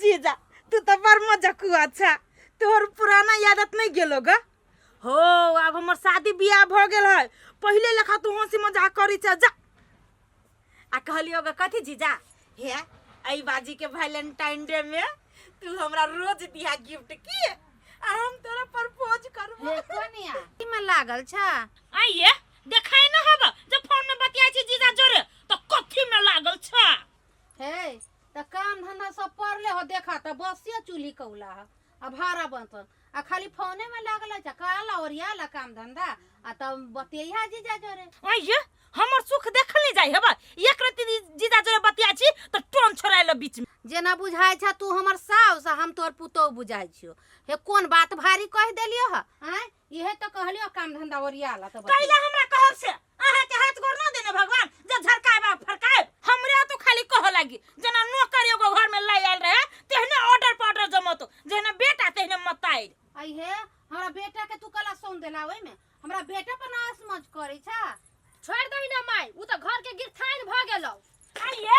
जीजा तू तो पर मजाक अच्छा तोहर पुराना यादत नहीं गेलो ग हो अब हमर शादी बियाह भ गेल है पहले लेखा तू हंसी मजाक करी छ जा आ कहलियो ग कथि जीजा हे आई बाजी के वैलेंटाइन डे में तू हमरा रोज दिया गिफ्ट की आ हम तोरा प्रपोज करबो हे कोनिया की में लागल छ आइए देखाई न हब जब फोन में बतिया छी जीजा जोरे तो कथि में लागल छ हे त काम धंधा सब परले हो देखा त बसिया चूल्ही कौला आ भाड़ा बनत आ खाली फोने में लागल छ काला ओरियाला काम धंधा आ त बतिया जीजा जोरे आइए हमर सुख देखल नहीं जाई हब एक रति जीजा जोरे बतिया छी तो टोन छोड़ाइल बीच में जेना बुझाय छ तू हमर साउस हम तोर पुतौ बुझाय छियो हे कोन बात भारी कह देलियो ह हैं इहे त कहलियो काम धंधा ओरियाला त कैला हमरा कहब से आहा के हाथ गोर न देने भगवान जे झरकाएबा फरकाएब हमरा तो खाली कह लागी जना नौकर एगो घर में लाई आइल रहे तेहने ऑर्डर पार्डर जमतो जेने बेटा तेहने मताइल आई हे हमरा बेटा के तू कला सोन देला ओइ में हमरा बेटा पर ना समझ करै छ छोड़ दही ना माई उ त घर के गिरथाइन भ गेलौ आइए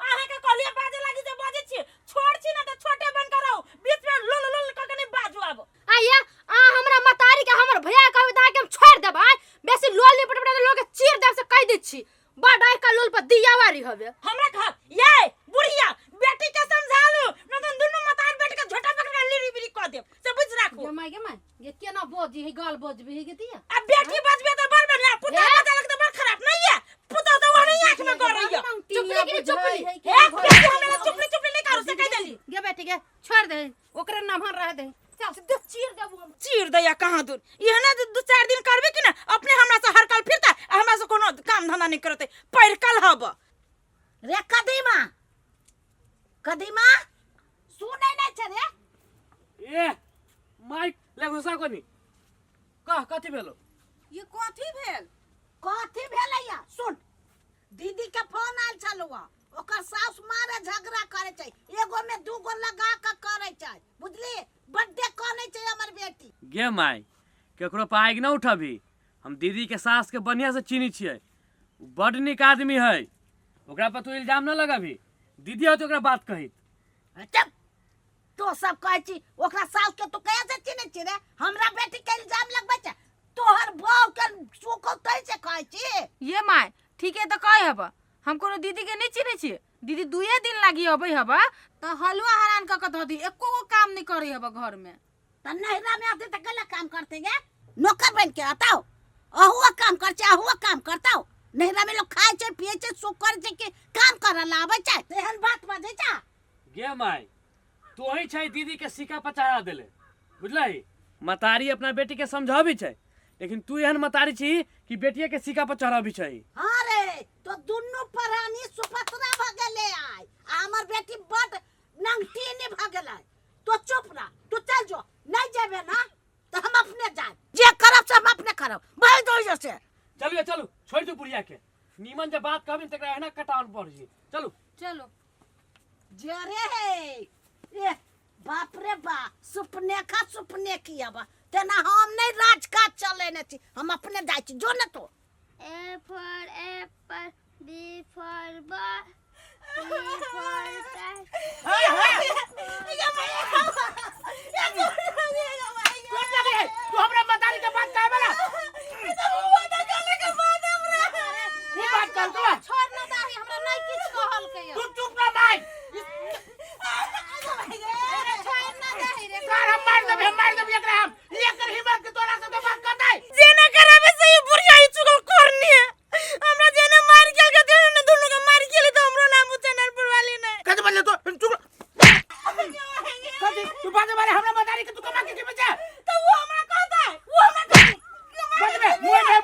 आहा के कहलिए बाजे लागी जे बाजे छी छोड़ छी ना त छोटे बन कर रहो बीच में लुल लुल क के नहीं बाजू आब आइए आ हमरा मतारी के हमर भैया कहबे ता के हम छोड़ देबै बेसी लोल नहीं पटपटा लोग के चीर देब से कह दै छी बड़ का लोल पर दियावारी हबे हमरा कह ये बुढ़िया बेटी के समझा लो न तो दुनु मतार बेटी के झोटा पकड़ लिरी बिरी क देब से बुझ राखो गे माई ये केना बोजी है गाल बोजबी है के दिया अब बेटी बजबे तो बड़ बढ़िया पुता बजा लग तो बड़ खराब नहीं है पुता तो वो नहीं आंख में कर रही है चुपली की चुपली एक बेटी हमरा चुपली चुपली नहीं करू से कह देली गे बेटी के छोड़ दे ओकरे नाम रह दे चल सीधे चीर देबो हम चीर दया कहां दूर ये ना दो चार दिन करबे कि ना अपने हमरा से हर कल फिरता हमरा से कोनो काम धंधा नहीं करते पैर कल हब रे कदीमा सुनै नै छ रे ए माइक ले घुसा कोनी कह कथि भेलो ये कथि भेल कथी भेलैया सुन दीदी के फोन आयल छलुआ ओकर सास मारे झगड़ा करे छै एगो में दूगो लगा के करे छै बुझली बर्थडे कोने छै हमर बेटी गे माई केकरो पाइग न उठबी हम दीदी के सास के बढ़िया से चिन्ही छियै बड़ निक आदमी है ओकरा पर तू इल्जाम न लगाबी दीदी हो तो ओकरा बात कही चुप तो सब कहै छी ओकरा सास के तू कैसे चिन्है छी रे हमरा बेटी के इल्जाम लगबै छै तोहर बहू के सुको तै से कहै छी ये माय ठीक है त कह हब हम कोनो दीदी के नहीं चिन्है छी दीदी दुए दिन लागी अबै हब त हलवा हरान क क दी एको काम नहीं करी हब घर में त नहिरा में आते त कला काम करते गे नौकर बन के आताओ अहुआ काम कर छै अहुआ काम करताओ नहिरा में लोग खाए छै पिए छै सुख कर छै कि काम करला आबै छै तेहन बात बाजै छै गे माई तू ही छै दीदी के सिक्का पर चढ़ा देले बुझलही मतारी अपना बेटी के समझाबी छै लेकिन तू एहन मतारी छी कि बेटिया के सिक्का पर चढ़ाबी छै अरे तो दुन्नु परानी सुपत्रा भ गेले आइ हमर बेटी बड नंगटीनी भ गेलै तो चुप रह तू चल जो नहीं जेबे ना तो हम अपने जाए जे करब से हम अपने करब भाई दो से चलिए चलू छोड़ दू बुढ़िया के नीमन जब बात कहबी तकरा एना कटावन पड़ जी चलू चलो जरे ए बाप रे बा सुपने की अब तेना हम नहीं राजकाज चलेने छी हम अपने जाय छी जो न तो A for apple, B for ball, C for cat. तू हमरा मतारी के बात काहे बला ये बात कर तू छोड़ न दाही हमरा नहीं किछ कहल के तू चुप रह माई छोड़ न दाही रे सारा मार दे एकरा हम लेकर हिम्मत के तोरा से तो बात करतै जेना कराबे से ये बुढ़िया ही चुगल करनी है हमरा जेना मार गेल के देने न दुनु के मार गेली तो हमरो नाम चैनलपुर वाली ने कद बोले तो चुप कद तू बाजे वाले हमरा मतारी के तू कमा के बचा तो वो हमरा कहता है वो हमरा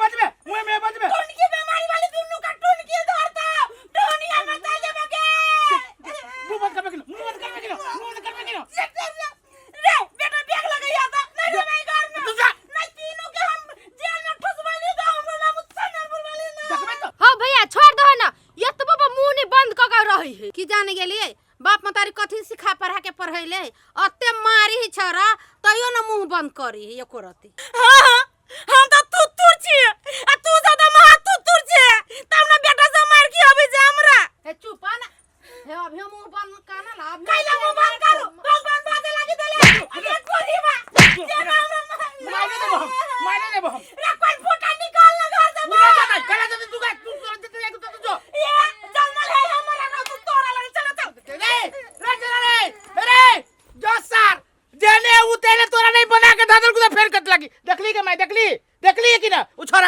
बजबे मुंह में बजबे टोन की बीमारी वाली दुनु का टोन की धरता टोनिया बता देबे के मुंह बंद करबे के रे बेटा बैग लगाया था नहीं रे भाई घर में तू जा नहीं तीनों के हम जेल में ठुसवा ली तो हमरो नाम चैनलपुर वाली ने देखबे तो हां भैया छोड़ दो ना ये तो बाबा मुंह नहीं बंद क के रही है की जाने गेलिए बाप मतारी कथि सिखा पढ़ा के पढ़ैले अत्ते मारी ही छरा तइयो न मुंह बंद करी एको रती हां हम तो तुतुर छी आ तू ज्यादा महा तुतुर छी तब ना बेटा से मार के अभी जे हमरा ए चुप ना हे अभी मुंह बंद करना ला कैला मुंह बंद करू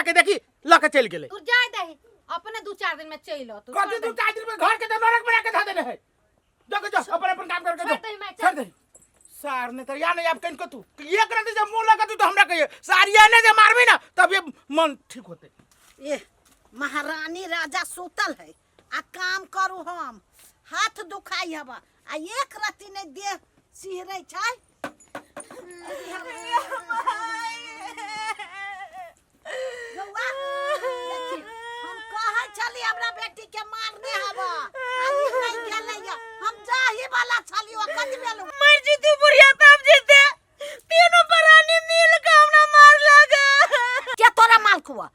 के देखी लके चल गेले। तू जाए दही अपने 2-4 दिन में चलो तू कथी तू 4 दिन में घर के तो नरक बना के धा देले है। जाके जा अपन अपन काम करके छोड़ दही मैं छोड़ दे। सार ने तो या नहीं आप कहीं को तू ये करते जब मुंह लगा तू तो हमरा कहिए सार ये ने जे मारबी ना तब ये मन ठीक होते। ये महारानी राजा सुतल है आ काम करू हम हाथ दुखाई हवा आ एक रति ने देह सिहरै छै। बौआ, देखी, हम कहै छली हमरा बेटी के मारने हवा आई नहीं गेलै हम जाही वाला छली ओ कथि भेल मर जीती बुढ़िया तब जीते तीनों प्राणी मिल के हमरा मार लगा। के तोरा मालकुआ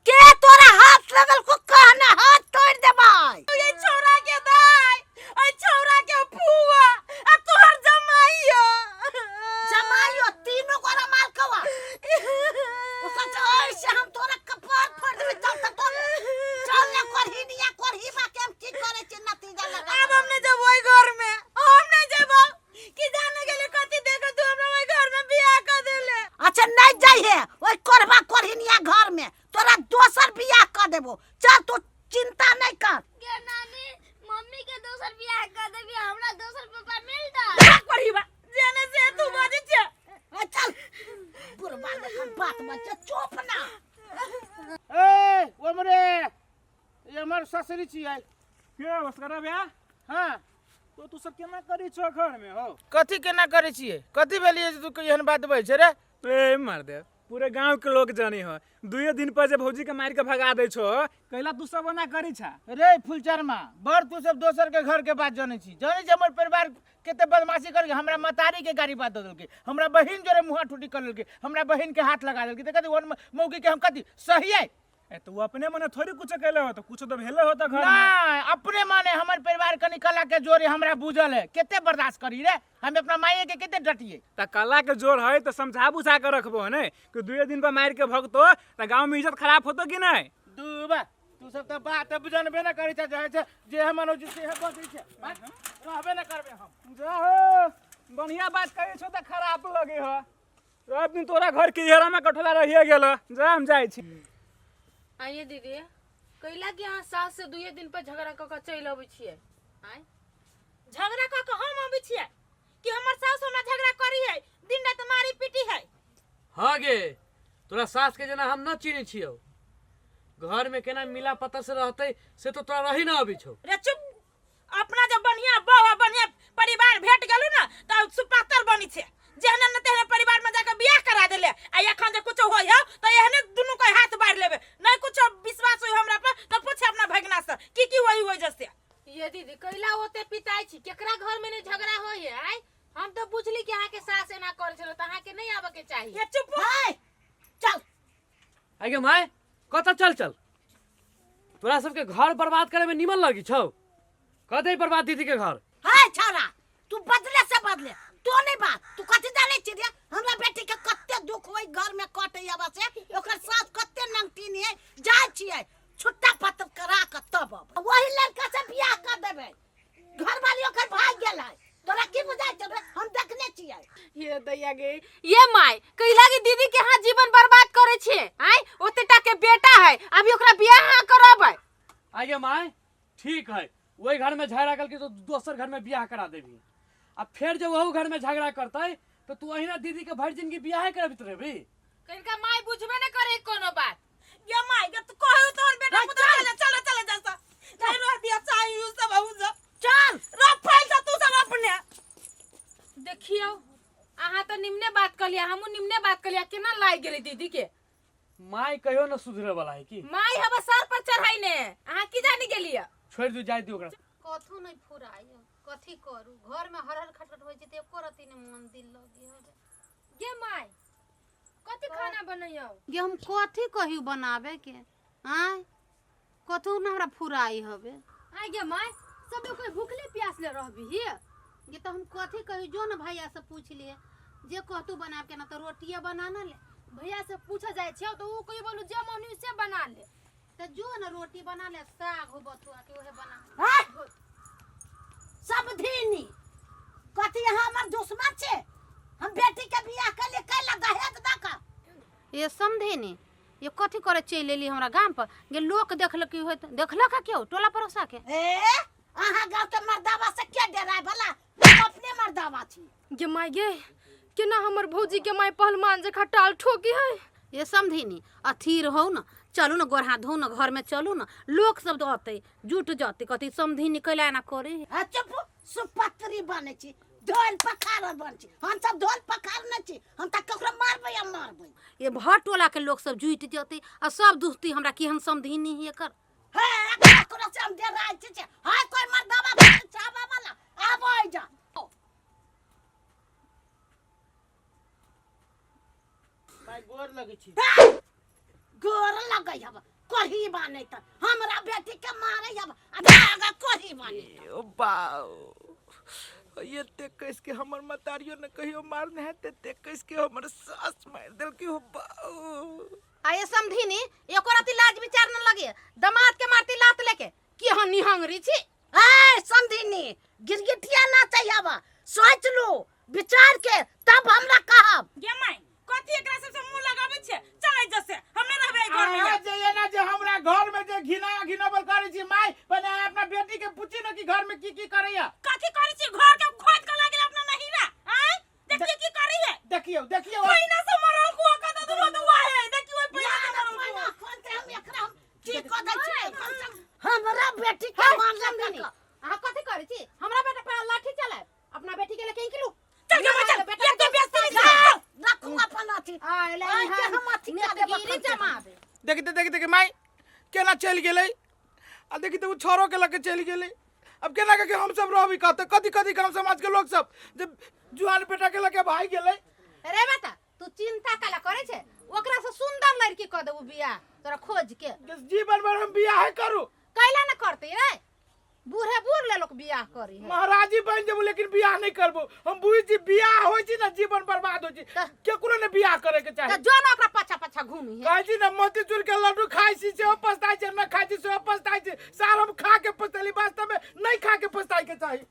के तोरा हाथ लगल को कहना हाथ तोड़ देबै। ये छोरा के दाई ओय छोरा के फुआ आ तोहर जमाइयो जमाइयो तीनों गोरा मालकुआ ओ सच ऐसे हम तोरा कपार फोड़ देबै चल चल ले करही बा के हम की करे छी नतीजा लगा। अब हमने जब वही घर में हम नहीं जेबो कि जाने गेले कथि देख तू हमरा वही घर में बियाह कर देले। अच्छा नहीं जाइए ओई करबा करहिनिया घर में तोरा दोसर बियाह कर देबो चल तू चिंता नहीं कर। के नानी मम्मी के दोसर बियाह कर देबी हमरा दोसर पापा मिलता पढ़ीबा जेने से तू बाजी छे चल बुरबा लेखन बात मत चुप ना। ए ओमरे ये हमर ससुरी छियै। के उसकरा बे हां तो तू सब केना करी छो घर में हो? कथी केना करे छियै कथी भेलिए जे तू एहन बात बोल छै रे। ए मार दे पूरे गांव के लोग जानी हो 2 दिन पर जे भौजी के मार के भगा दे छो कहला तू सब ना करी छा। रे फुलचरमा बर तू सब दोसर के घर के बात जाने छी जाने जे हमर परिवार केते बदमाशी करके हमरा मतारी के गाड़ी बात दे देलके हमरा बहिन जोरे मुंह ठुटी कर लेलके हमरा बहिन के हाथ लगा देलके त कथी वन मौकी के हम कथी सही है। ए तू अपने मने थोड़ी कुछ कहले हो तो कुछ तो भेले हो तो घर में। ना अपने माने हमर परिवार कनी कला के जोरे हमरा बुझल है केते बर्दाश्त करी रे हम अपना माये के केते डटिए। त कला के जोर है तो समझा बुझा के रखबो ने कि 2 दिन पर मार के भगतो त गांव में इज्जत खराब होतो कि नहीं? दूबा तू सब त बात बुझनबे न करी छ जे हमन हो जे है बसी छै रहबे न करबे हम। जा हो बढ़िया बात करे छो त खराब लगे हो। सब दिन तोरा घर के हेरा में कठला रहिए गेल जा हम जाई छी। आइए दीदी कैला कि अहाँ सास से 2 दिन पर झगड़ा क के चल अबै छियै आय झगड़ा क के हम आबै छियै कि हमर सास हमरा झगड़ा करी है दिन रात मारी पीटी है। हाँ गे तोरा सास के जना हम न चिन्हे छियो घर में केना मिला पता से रहते से तो तोरा रही ना अभी छौ। रे चुप अपना जब बढ़िया बहू बढ़िया परिवार भेट गेलू ना त सुपातर बनी छे जेहने न तेहने परिवार में जाके बियाह करा देले आ एखन जे कुछ होय हो त एहने दुनु के हाथ बार लेबे नहीं कुछ विश्वास होय हमरा पर त पूछ अपना भगना से की होई जैसे। ये दीदी कैला होते पिताई छी केकरा घर में ने झगड़ा होय है आय हम तो बुझली कि अहाँ के सास एना करे छलो त अहाँ के नहीं आवे के चाहिए। ये चुप हाय चल आगे माय कत चल चल तोरा सबके घर बर्बाद करे में निमन लगी छौ कदे बर्बाद दीदी के घर। हाय छौरा तू बदले से बदले तो नहीं बात तू कथि जाने छी रे हमरा बेटी के कत्ते दुख होई घर में कटे आबा से ओकर सास कत्ते नंगटीन है जाय छियै छुट्टा पत्र करा के तब वही लड़का से बियाह कर देबे घर वाली ओकर भाग गेल है तोरा की बुझाय छ रे हम देखने छियै। ये दैया गे ये माय कैला कि दीदी के हाथ जीवन बर्बाद करे छे आय ओतेटा के बेटा है अभी ओकरा बियाह करबै। आगे माय ठीक है वही घर में झगड़ा करके तो दोसर घर में बियाह करा देबी अब फिर जब वहू घर में झगड़ा करते तो तू अहिना दीदी के भर जिंदगी बियाह करबित रहबी। कनका माय बुझबे न करे कोनो बात। ये माय के तू कहू तोर बेटा पुत्र चल जैसा नहीं रह दिया चाहिए उ सब हो जा चल रफाई जा तू सब अपने देखियो अहाँ तो निम्ने बात कर लिया हमू निम्ने बात कर लिया केना लाग गेली दीदी के माय कहियो न सुधरे वाला है की माय हवा सर पर चढ़ाई ने अहाँ की जानी गेलिया छोड़ दू जाय दी ओकरा कथु नहीं फुराइयो कथी करू घर में हरहर खटखट होय छै त एको रति ने मन दिल लगे हो गे माय कथी खाना बनैयो गे हम कथी कहियो बनावे के आय कथु न हमरा फुराई हबे आय गे माय सब कोई भूखले प्यास ले रहबी ही ये तो हम कथी कहियो जो न भैया से पूछ लिए जे कहतू बना के ना तो रोटियां बना ना ले भैया से पूछा जाय छै तो ऊ कहियो बोलू जे मम्मी से बना ले त जो न रोटी बना ले साग हो बथुआ के ओहे बना सब धीनी कथी हमर दुश्मन छे हम बेटी के बियाह के लिए कैला दहेज द का ये समझे नी ये कथी करे चल एली हमरा गांव पर गे लोग देखलक की होत देखलक का क्यों टोला परोसा के ए अहाँ गाँव के मर्दावा से क्या डराय भला तुम अपने मर्दावा छी गे माय गे केना हमर भौजी के माय पहलमान जे खटाल ठोकी है ये समझी नी अथीर हो न चलू न गोरहा धो न घर में चलू न लोग सब आते जुट जाते कथी समझी निकला ना करे आ चुप सुपत्री बने छी ढोल पखार बन छी हम सब ढोल पखार न छी हम त ककरो मारबै या मारबै ये भर टोला के लोग सब जुट जाते आ सब दुस्ती हमरा केहन समझी नी है कर हे ककरो से हम डराय छी हाय कोई मर्दावा चाबा वाला आबै जा भाई गोर लगे छी गोर लगै हब कही बानै त हमरा बेटी के मारै हब आगा कही बानै ओ बाऊ ये ते कैस के हमर मतारियो न कहियो मारने है ते कैस के हमर सास मार देल के हो बाऊ आये समझी नी एको राती लाज विचार न लगे दमाद के मारती लात लेके की हम निहंगरी छी ए समझीनी गिरगिटिया ना चाहिए सोच लो विचार के तब हमरा कहब गे माय कथी एकरा सबसे मुंह लगाबै छै चलै जसे हम नै रहबै घर में आ जे ना जे हमरा घर में जे घिनाबल करे छी माय बने अपना बेटी के पूछी न कि घर में की करैया कथी करै छी घर के खोद के लागिल अपना नहीरा आय देखिए की करै है देखियो पहिना से मरल को कत दुआ दुआ है देखियो पहिना से मरल पहिना खोल के हम एकरा की क दै छी हमरा बेटी के मारलम समझी नी आ कथी करे छी हमरा बेटा पे लाठी चलाए अपना बेटी के लेके किलो चल के बचल ये के बेइज्जती रखू अपन अथी आ ले आई के हम अथी का देब गिरी जमा दे देखी माय केना चल गेलै आ देखी तो छोरो के लके चल गेलै अब केना के हम सब रहबी कहते कथी गांव समाज के लोग सब जब जुआन बेटा के लके भाई गेलै रे बेटा तू चिंता काला करे छे ओकरा से सुंदर लड़की क देबू बियाह तोरा खोज के जीवन भर हम बियाह करू कैला न करते रे बूढ़े बूढ़ ले लोग बियाह करी है महाराजी बन जेबो लेकिन बियाह नहीं करबो हम बुझी छी बियाह होई छी ना जीवन बर्बाद होई छी केकरो ने बियाह करे के त चाही जो न ओकरा पाछा पाछा घूमी है कहै छी ना मोतीचूर के लड्डू खाई छी से पछताई छै न खाई छी से पछताई छै सार हम खा के पछताली वास्तव में नहीं खा के पछताई के चाही